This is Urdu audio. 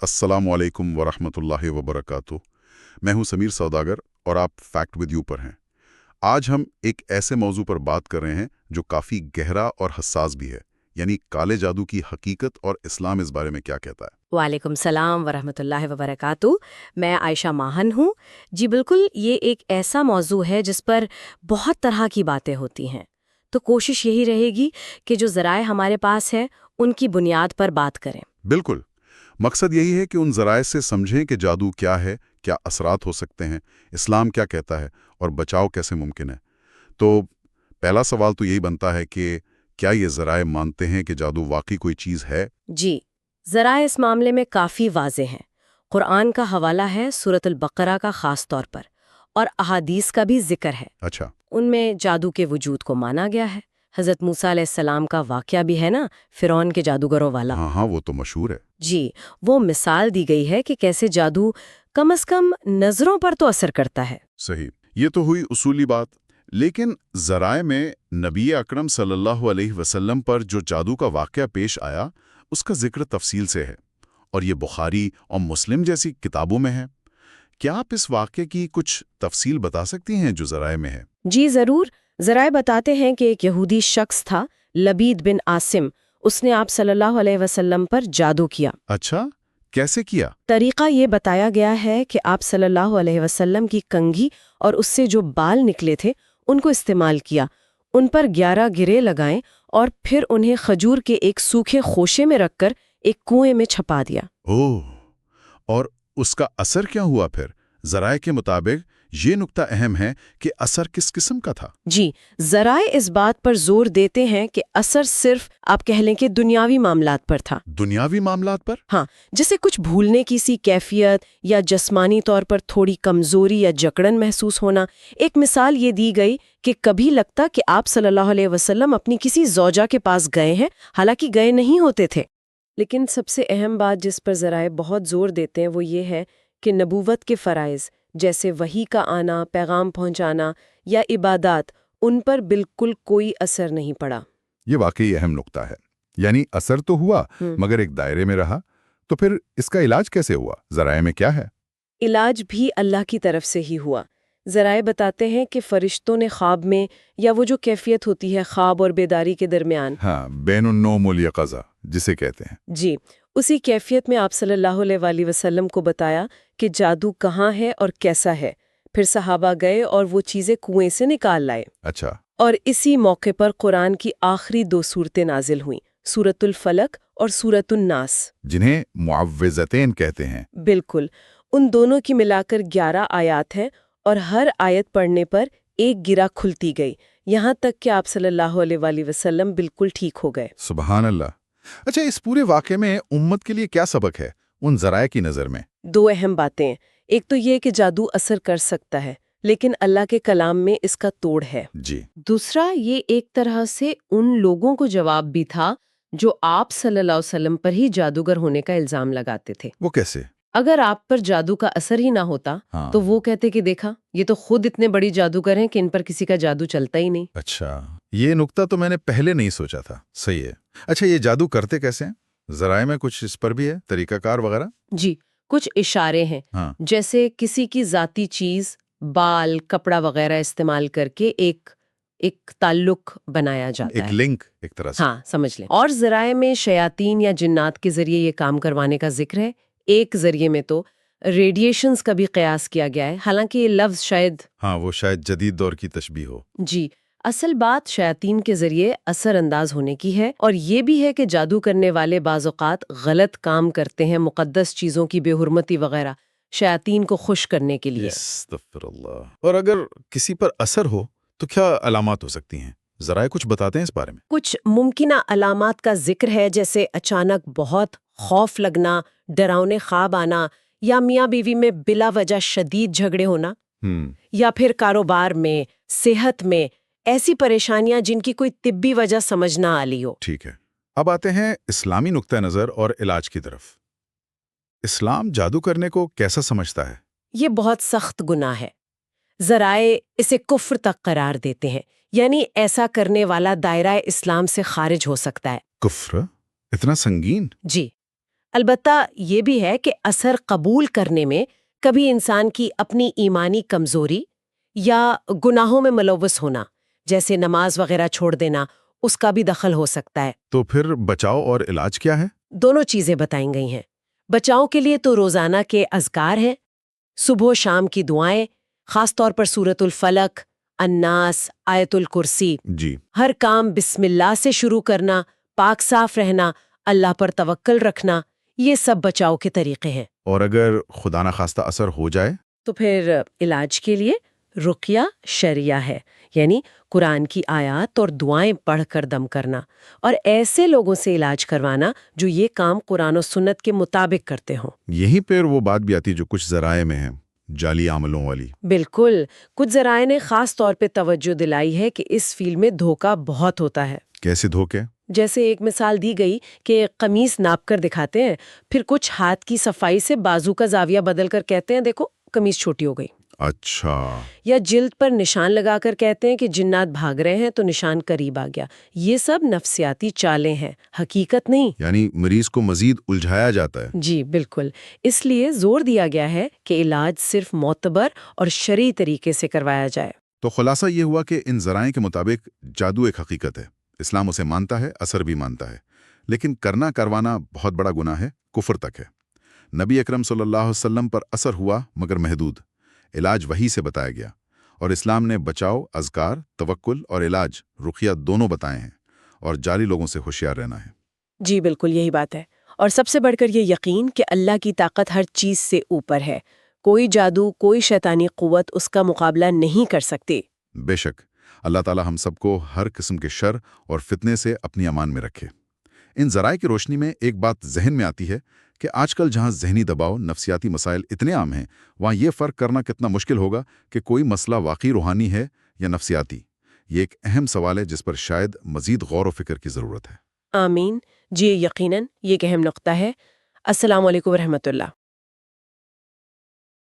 السلام علیکم ورحمۃ اللہ وبرکاتہ۔ میں ہوں سمیر سوداگر اور آپ فیکٹ ود یو پر ہیں۔ آج ہم ایک ایسے موضوع پر بات کر رہے ہیں جو کافی گہرا اور حساس بھی ہے، یعنی کالے جادو کی حقیقت اور اسلام اس بارے میں کیا کہتا ہے۔ وعلیکم السلام ورحمۃ اللہ وبرکاتہ۔ میں عائشہ ماہن ہوں۔ جی بالکل، یہ ایک ایسا موضوع ہے جس پر بہت طرح کی باتیں ہوتی ہیں، تو کوشش یہی رہے گی کہ جو ذرائع ہمارے پاس ہے ان کی بنیاد پر بات کریں۔ بالکل، مقصد یہی ہے کہ ان ذرائع سے سمجھیں کہ جادو کیا ہے، کیا اثرات ہو سکتے ہیں، اسلام کیا کہتا ہے اور بچاؤ کیسے ممکن ہے۔ تو پہلا سوال تو یہی بنتا ہے کہ کیا یہ ذرائع مانتے ہیں کہ جادو واقعی کوئی چیز ہے؟ جی، ذرائع اس معاملے میں کافی واضح ہیں۔ قرآن کا حوالہ ہے سورۃ البقرہ کا خاص طور پر، اور احادیث کا بھی ذکر ہے۔ اچھا، ان میں جادو کے وجود کو مانا گیا ہے۔ حضرت موسیٰ علیہ السلام کا واقعہ بھی ہے نا، فرعون کے جادوگروں والا۔ ہاں وہ تو مشہور ہے۔ جی، وہ مثال دی گئی ہے کہ کیسے جادو کم از کم نظروں پر تو اثر کرتا ہے۔ صحیح، یہ تو ہوئی اصولی بات، لیکن ذرائع میں نبی اکرم صلی اللہ علیہ وسلم پر جو جادو کا واقعہ پیش آیا اس کا ذکر تفصیل سے ہے، اور یہ بخاری اور مسلم جیسی کتابوں میں ہے۔ کیا آپ اس واقعے کی کچھ تفصیل بتا سکتی ہیں جو ذرائع میں ہے؟ جی ضرور، ذرائع بتاتے ہیں کہ ایک یہودی شخص تھا، لبید بن عاصم، اس نے آپ صلی اللہ علیہ وسلم پر جادو کیا۔ اچھا، کیسے کیا؟ طریقہ یہ بتایا گیا ہے کہ آپ صلی اللہ علیہ وسلم کی کنگھی اور اس سے جو بال نکلے تھے ان کو استعمال کیا، ان پر 11 گرے لگائیں اور پھر انہیں کھجور کے ایک سوکھے خوشے میں رکھ کر ایک کنویں میں چھپا دیا۔ اوہ، اور اس کا اثر کیا ہوا پھر؟ ذرائع کے مطابق یہ نکتہ اہم ہے کہ اثر کس قسم کا تھا؟ جی، ذرائع اس بات پر زور دیتے ہیں کہ اثر صرف آپ کہہ لیں کہ دنیاوی معاملات پر تھا۔ دنیاوی معاملات پر؟ ہاں، جیسے کچھ بھولنے کی سی کیفیت یا جسمانی طور پر تھوڑی کمزوری یا جکڑن محسوس ہونا۔ ایک مثال یہ دی گئی کہ کبھی لگتا کہ آپ صلی اللہ علیہ وسلم اپنی کسی زوجہ کے پاس گئے ہیں، حالانکہ گئے نہیں ہوتے تھے۔ لیکن سب سے اہم بات جس پر ذرائع بہت زور دیتے ہیں وہ یہ ہے کہ نبوت کے فرائض جیسے وحی کا آنا، پیغام پہنچانا یا عبادات، ان پر بالکل کوئی اثر نہیں پڑا۔ یہ واقعی اہم نقطہ ہے، یعنی اثر تو ہوا مگر ایک دائرے میں رہا۔ تو پھر اس کا علاج کیسے ہوا؟ ذرائع میں کیا ہے؟ علاج بھی اللہ کی طرف سے ہی ہوا۔ ذرائع بتاتے ہیں کہ فرشتوں نے خواب میں، یا وہ جو کیفیت ہوتی ہے خواب اور بیداری کے درمیان، ہاں، بین النوم والیقظہ جسے کہتے ہیں، جی، اسی کیفیت میں آپ صلی اللہ علیہ وآلہ وسلم کو بتایا کہ جادو کہاں ہے اور کیسا ہے۔ پھر صحابہ گئے اور وہ چیزیں کنویں سے نکال لائے۔ اچھا، اور اسی موقع پر قرآن کی آخری 2 صورتیں نازل ہوئیں، سورۃ الفلق اور سورۃ الناس، جنہیں معوذتین کہتے ہیں۔ بالکل، ان دونوں کی ملا کر 11 آیات ہیں، اور ہر آیت پڑھنے پر ایک گرہ کھلتی گئی، یہاں تک کہ آپ صلی اللہ علیہ وآلہ وسلم بالکل ٹھیک ہو گئے۔ سبحان اللہ۔ اچھا، اس پورے واقعے میں امت کے لیے کیا سبق ہے ان ذرائع کی نظر میں؟ 2 اہم باتیں ہیں۔ ایک تو یہ کہ جادو اثر کر سکتا ہے، لیکن اللہ کے کلام میں اس کا توڑ ہے۔ جی، دوسرا، یہ ایک طرح سے ان لوگوں کو جواب بھی تھا جو آپ صلی اللہ علیہ وسلم پر ہی جادوگر ہونے کا الزام لگاتے تھے۔ وہ کیسے؟ اگر آپ پر جادو کا اثر ہی نہ ہوتا ہاں، تو وہ کہتے کہ دیکھا، یہ تو خود اتنے بڑی جادوگر ہیں کہ ان پر کسی کا جادو چلتا ہی نہیں۔ اچھا، یہ نقطہ تو میں نے پہلے نہیں سوچا تھا۔ صحیح ہے۔ اچھا، یہ جادو کرتے کیسے ہیں؟ ذرائع میں کچھ اس پر بھی ہے، طریقہ کار وغیرہ؟ جی، کچھ اشارے ہیں، ہاں، جیسے کسی کی ذاتی چیز، بال، کپڑا وغیرہ استعمال کر کے ایک تعلق بنایا جاتا ایک ہے۔ لنک ایک طرح سے۔ ہاں، سمجھ لیں۔ اور ذرائع میں شیاطین یا جنات کے ذریعے یہ کام کروانے کا ذکر ہے۔ ایک ذریعے میں تو ریڈیشنز کا بھی قیاس کیا گیا ہے، حالانکہ یہ لفظ ہاں، وہ شاید جدید دور کی تشبیہ ہو۔ جی، اصل بات شیاطین کے ذریعے اثر انداز ہونے کی ہے، اور یہ بھی ہے کہ جادو کرنے والے بعض اوقات غلط کام کرتے ہیں، مقدس چیزوں کی بے حرمتی وغیرہ، شیاطین کو خوش کرنے کے لیے۔ استغفر اللہ۔ اور اگر کسی پر اثر ہو تو کیا علامات ہو سکتی ہیں؟ ذرائع کچھ بتاتے ہیں اس بارے میں؟ کچھ ممکنہ علامات کا ذکر ہے، جیسے اچانک بہت خوف لگنا، ڈراؤنے خواب آنا، یا میاں بیوی میں بلا وجہ شدید جھگڑے ہونا، یا پھر کاروبار میں، صحت میں ایسی پریشانیاں جن کی کوئی طبی وجہ سمجھ نہ آلی ہو۔ ٹھیک ہے، اب آتے ہیں اسلامی نقطہ نظر اور علاج کی طرف۔ اسلام جادو کرنے کو کیسا سمجھتا ہے؟ یہ بہت سخت گناہ ہے۔ ذرائع اسے کفر تک قرار دیتے ہیں، یعنی ایسا کرنے والا دائرہ اسلام سے خارج ہو سکتا ہے۔ کفر؟ اتنا سنگین؟ جی، البتہ یہ بھی ہے کہ اثر قبول کرنے میں کبھی انسان کی اپنی ایمانی کمزوری یا گناہوں میں ملوث ہونا، جیسے نماز وغیرہ چھوڑ دینا، اس کا بھی دخل ہو سکتا ہے۔ تو پھر بچاؤ اور علاج کیا ہے؟ دونوں چیزیں بتائیں گئی ہیں۔ بچاؤ کے لیے تو روزانہ کے اذکار ہیں، صبح و شام کی دعائیں، خاص طور پر سورۃ الفلق، الناس، آیت الکرسی۔ جی، ہر کام بسم اللہ سے شروع کرنا، پاک صاف رہنا، اللہ پر توکل رکھنا، یہ سب بچاؤ کے طریقے ہیں۔ اور اگر خدا نخواستہ اثر ہو جائے؟ تو پھر علاج کے لیے رقیہ شرعیہ ہے، یعنی قرآن کی آیات اور دعائیں پڑھ کر دم کرنا، اور ایسے لوگوں سے علاج کروانا جو یہ کام قرآن و سنت کے مطابق کرتے ہوں۔ یہیں پھر وہ بات بھی آتی جو کچھ ذرائع میں ہے، جعلی عملوں والی۔ بالکل، کچھ ذرائع نے خاص طور پہ توجہ دلائی ہے کہ اس فیلڈ میں دھوکہ بہت ہوتا ہے۔ کیسے دھوکے؟ جیسے ایک مثال دی گئی کہ قمیص ناپ کر دکھاتے ہیں، پھر کچھ ہاتھ کی صفائی سے بازو کا زاویہ بدل کر کہتے ہیں دیکھو قمیص چھوٹی ہو گئی، اچھا، یا جلد پر نشان لگا کر کہتے ہیں کہ جنات بھاگ رہے ہیں تو نشان قریب آ گیا۔ یہ سب نفسیاتی چالیں ہیں، حقیقت نہیں۔ یعنی مریض کو مزید الجھایا جاتا ہے۔ جی بالکل، اس لیے زور دیا گیا ہے کہ علاج صرف معتبر اور شرعی طریقے سے کروایا جائے۔ تو خلاصہ یہ ہوا کہ ان ذرائع کے مطابق جادو ایک حقیقت ہے، اسلام اسے مانتا ہے، اثر بھی مانتا ہے، لیکن کروانا بہت بڑا گناہ ہے، کفر تک ہے۔ نبی اکرم صلی اللہ علیہ وسلم پر اثر ہوا مگر محدود، علاج وحی سے بتایا گیا، اور اسلام نے بچاؤ، اذکار، توکل اور علاج رقیہ دونوں بتائے ہیں، اور جعلی لوگوں سے ہوشیار رہنا ہے۔ جی بالکل یہی بات ہے، اور سب سے بڑھ کر یہ یقین کہ اللہ کی طاقت ہر چیز سے اوپر ہے، کوئی جادو، کوئی شیطانی قوت اس کا مقابلہ نہیں کر سکتی۔ بے شک، اللہ تعالی ہم سب کو ہر قسم کے شر اور فتنے سے اپنی امان میں رکھے۔ ان ذرائع کی روشنی میں ایک بات ذہن میں آتی ہے کہ آج کل جہاں ذہنی دباؤ، نفسیاتی مسائل اتنے عام ہیں، وہاں یہ فرق کرنا کتنا مشکل ہوگا کہ کوئی مسئلہ واقعی روحانی ہے یا نفسیاتی۔ یہ ایک اہم سوال ہے جس پر شاید مزید غور و فکر کی ضرورت ہے۔ آمین۔ جی یقیناً یہ ایک اہم نقطہ ہے۔ السلام علیکم ورحمۃ اللہ۔